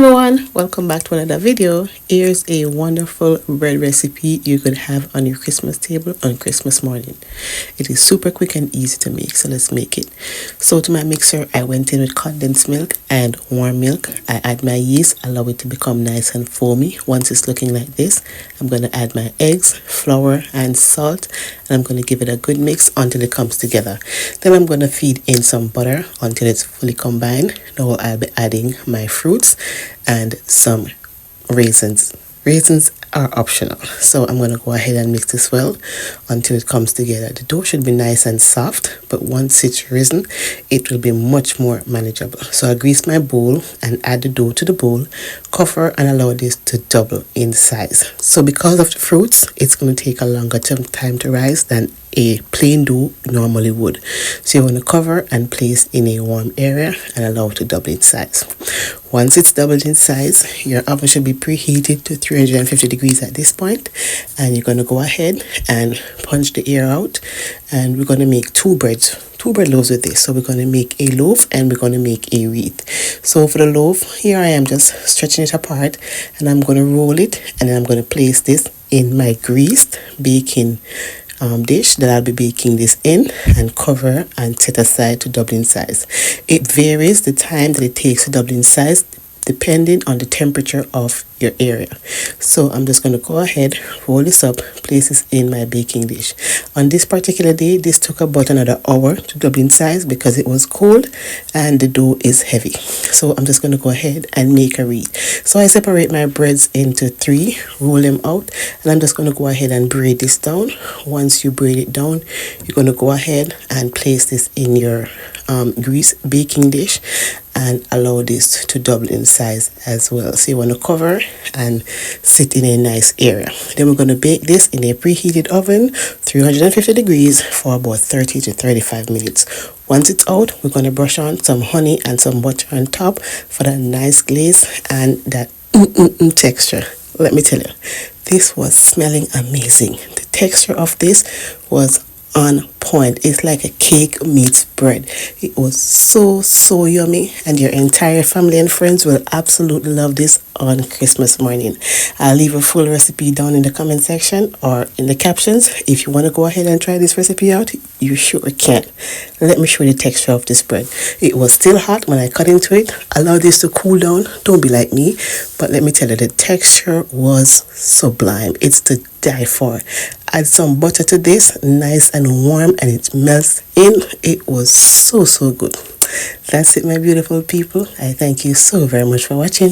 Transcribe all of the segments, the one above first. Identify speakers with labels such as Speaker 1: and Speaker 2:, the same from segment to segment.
Speaker 1: everyone, welcome back to another video. Here's a wonderful bread recipe you could have on your Christmas table on Christmas morning. It is super quick and easy to make, so let's make it. So to my mixer, I went in with condensed milk and warm milk. I add my yeast, allow it to become nice and foamy. Once it's looking like this, I'm going to add my eggs, flour and salt, and I'm going to give it a good mix until it comes together. Then I'm going to feed in some butter until it's fully combined. Now I'll be adding my fruits and some raisins. Raisins are optional, so I'm going to go ahead and mix this well until it comes together. The dough should be nice and soft, but once it's risen, it will be much more manageable. So I grease my bowl and add the dough to the bowl, cover and allow this to double in size. So because of the fruits, it's going to take a longer time to rise than a plain dough normally would. So you want to cover and place in a warm area and allow it to double in size. Once it's doubled in size, your oven should be preheated to 350 degrees at this point, and you're going to go ahead and punch the air out, and we're going to make two bread loaves with this. So we're going to make a loaf and we're going to make a wreath. So for the loaf, here I am just stretching it apart, and I'm going to roll it, and then I'm going to place this in my greased baking dish that I'll be baking this in, and cover and set aside to double in size. It varies the time that it takes to double in size depending on the temperature of your area. So I'm just going to go ahead, roll this up, place this in my baking dish. On this particular day, this took about another hour to double in size because it was cold and the dough is heavy. So I'm just going to go ahead and make a wreath. So I separate my breads into three, roll them out, and I'm just going to go ahead and braid this down. Once you braid it down, you're going to go ahead and place this in your grease baking dish and allow this to double in size as well. So you want to cover and sit in a nice area. Then we're going to bake this in a preheated oven, 350 degrees, for about 30 to 35 minutes. Once it's out, we're going to brush on some honey and some butter on top for that nice glaze and that texture. Let me tell you, this was smelling amazing. The texture of this was on point. It's like a cake meets bread. It was so yummy, and your entire family and friends will absolutely love this on Christmas morning. I'll leave a full recipe down in the comment section or in the captions. If you want to go ahead and try this recipe out, you sure can. Let me show you the texture of this bread. It was still hot when I cut into it. Allow this to cool down. Don't be like me, but let me tell you, the texture was sublime. It's to die for. Add some butter to this, nice and warm, and it melts in. It was so good. That's it, my beautiful people. I thank you so very much for watching.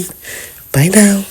Speaker 1: Bye now.